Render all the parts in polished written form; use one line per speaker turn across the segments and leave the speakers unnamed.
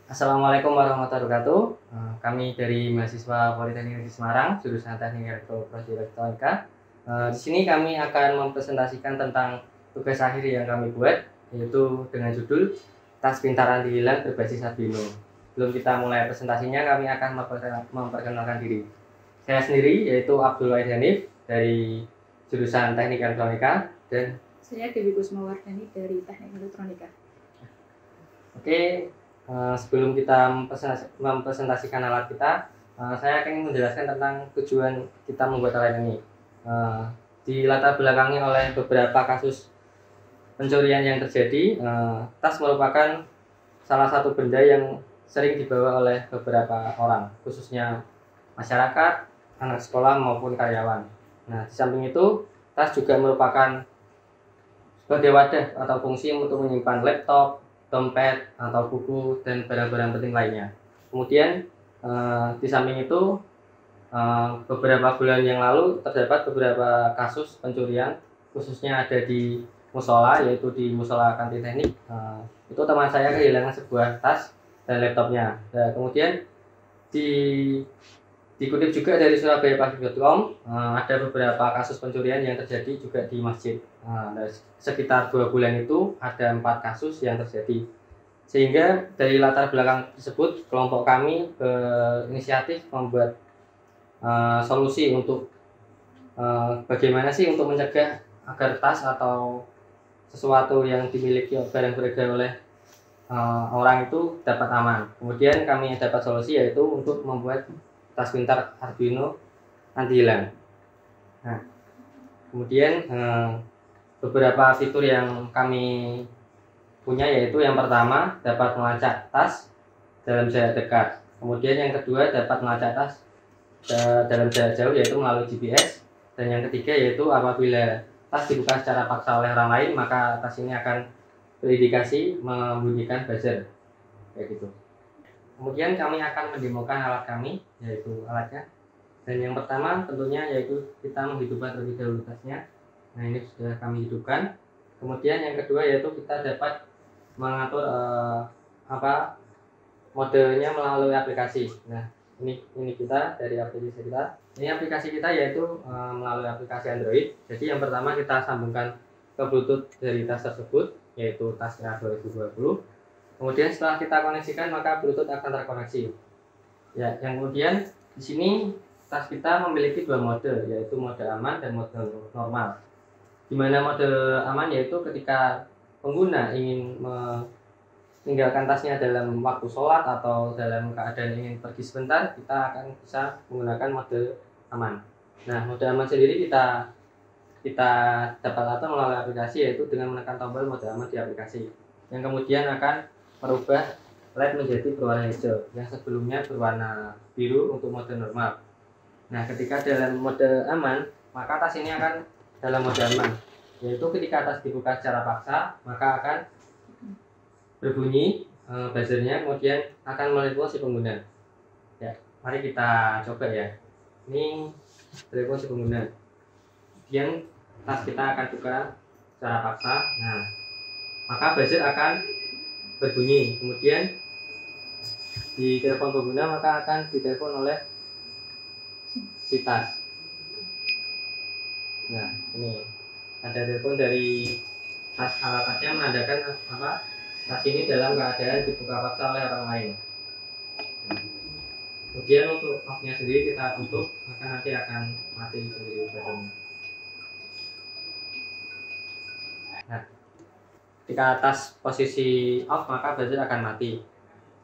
Assalamualaikum warahmatullahi wabarakatuh. Kami dari mahasiswa Politeknik Negeri Semarang, jurusan Teknik Elektronika. Di sini kami akan mempresentasikan tentang tugas akhir yang kami buat, yaitu dengan judul Tas Pintar Anti Hilang berbasis Arduino. Sebelum kita mulai presentasinya, kami akan memperkenalkan diri. Saya sendiri yaitu Abdul Wahid Hanif dari jurusan Teknik Elektronika, dan
saya Dewi Kusmawardani dari Teknik Elektronika.
Oke, sebelum kita mempresentasikan alat kita, saya akan menjelaskan tentang tujuan kita membuat alat ini. Dilatar belakangi oleh beberapa kasus pencurian yang terjadi, tas merupakan salah satu benda yang sering dibawa oleh beberapa orang, khususnya masyarakat, anak sekolah maupun karyawan. Nah, di samping itu, tas juga merupakan sebagai wadah atau fungsi untuk menyimpan laptop, dompet, atau buku, dan barang-barang penting lainnya. Kemudian di samping itu, beberapa bulan yang lalu terdapat beberapa kasus pencurian, khususnya ada di musola, yaitu di musola kantin teknik. Itu teman saya kehilangan sebuah tas dan laptopnya. Dan kemudian dikutip juga dari surabayapagi.com, ada beberapa kasus pencurian yang terjadi juga di masjid. Sekitar 2 bulan itu ada 4 kasus yang terjadi, sehingga dari latar belakang tersebut kelompok kami berinisiatif membuat solusi untuk bagaimana sih untuk mencegah agar tas atau sesuatu yang dimiliki barang berharga oleh orang itu dapat aman. Kemudian kami dapat solusi, yaitu untuk membuat tas pintar Arduino anti hilang. Nah, kemudian beberapa fitur yang kami punya, yaitu yang pertama dapat melacak tas dalam jarak dekat. Kemudian yang kedua dapat melacak tas dalam jarak jauh, yaitu melalui GPS. Dan yang ketiga yaitu apabila tas dibuka secara paksa oleh orang lain, maka tas ini akan berindikasi membunyikan buzzer, kayak gitu. Kemudian kami akan mendemokan alat kami, yaitu alatnya. Dan yang pertama tentunya yaitu kita menghidupkan terlebih dahulu tasnya. Nah, ini sudah kami hidupkan. Kemudian yang kedua yaitu kita dapat mengatur modenya melalui aplikasi. Nah, ini kita dari aplikasi kita. Ini aplikasi kita yaitu melalui aplikasi Android. Jadi yang pertama kita sambungkan ke Bluetooth dari tas tersebut, yaitu tasnya 2020. Kemudian setelah kita koneksikan, maka Bluetooth akan terkoneksi. Ya, yang kemudian di sini tas kita memiliki 2 mode, yaitu mode aman dan mode normal. Di mana mode aman yaitu ketika pengguna ingin meninggalkan tasnya dalam waktu sholat atau dalam keadaan ingin pergi sebentar, kita akan bisa menggunakan mode aman. Nah, mode aman sendiri kita dapat atur melalui aplikasi, yaitu dengan menekan tombol mode aman di aplikasi, yang kemudian akan merubah LED menjadi berwarna hijau yang sebelumnya berwarna biru untuk mode normal. Nah, ketika dalam mode aman, maka tas ini akan dalam mode aman, yaitu ketika tas dibuka secara paksa, maka akan berbunyi buzzernya, kemudian akan menelepon si pengguna. Ya, mari kita coba ya. Ini telepon si pengguna. Kemudian tas kita akan buka secara paksa. Nah, maka buzzer akan berbunyi. Kemudian di telepon pengguna, maka akan ditelepon oleh si tas. Nah, ini ada telepon dari tas, alat tasnya menandakan tas ini dalam keadaan dibuka paksa oleh orang lain. Kemudian untuk off-nya sendiri kita tutup, maka nanti akan mati sendiri buzzernya. Nah, ketika tas posisi off, maka buzzer akan mati.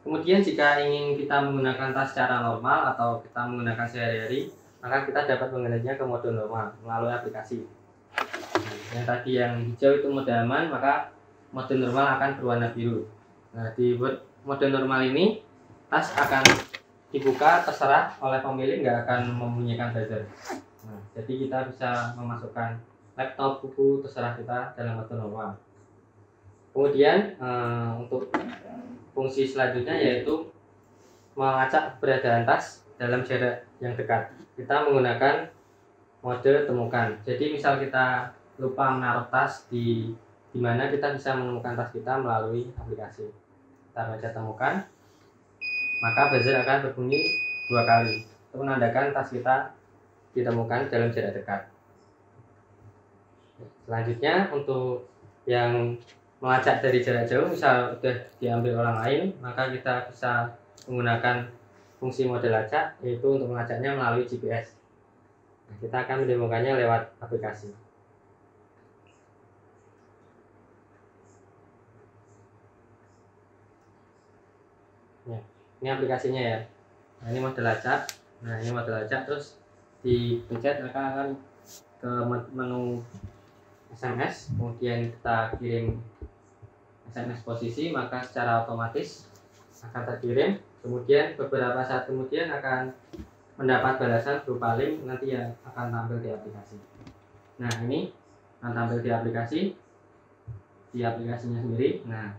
Kemudian jika ingin kita menggunakan tas secara normal atau kita menggunakan sehari-hari, maka kita dapat menggantinya ke mode normal melalui aplikasi. Nah, yang tadi yang hijau itu mode aman, maka mode normal akan berwarna biru. Nah, di mode normal ini tas akan dibuka terserah oleh pemilik, nggak akan membunyikan buzzer. Nah, jadi kita bisa memasukkan laptop, buku, terserah kita dalam mode normal. Kemudian untuk fungsi selanjutnya yaitu melacak keberadaan tas dalam jarak yang dekat. Kita menggunakan mode temukan. Jadi misal kita lupa menaruh tas di mana, kita bisa menemukan tas kita melalui aplikasi. kita pencet temukan, maka buzzer akan berbunyi 2 kali untuk menandakan tas kita ditemukan dalam jarak dekat. Selanjutnya untuk yang melacak dari jarak jauh, misal sudah diambil orang lain, maka kita bisa menggunakan fungsi mode lacak, yaitu untuk melacaknya melalui GPS. Nah, kita akan mendemokannya lewat aplikasi. Ya, ini aplikasinya ya. Nah, ini mode lacak. Nah, ini mode lacak, terus dipencet maka akan ke menu SMS, kemudian kita kirim SMS posisi, maka secara otomatis akan terkirim. Kemudian beberapa saat kemudian akan mendapat balasan berupa link nanti yang akan tampil di aplikasi. Nah, ini akan tampil di aplikasinya sendiri. Nah,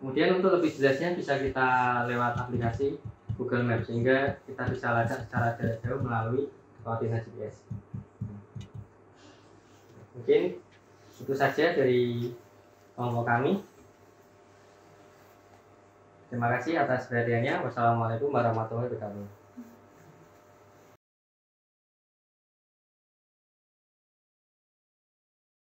kemudian untuk lebih jelasnya bisa kita lewat aplikasi Google Maps, sehingga kita bisa lacak secara jarak jauh melalui koordinat GPS. Mungkin itu saja dari kelompok kami. Terima kasih atas perhatiannya. Wassalamualaikum warahmatullahi wabarakatuh.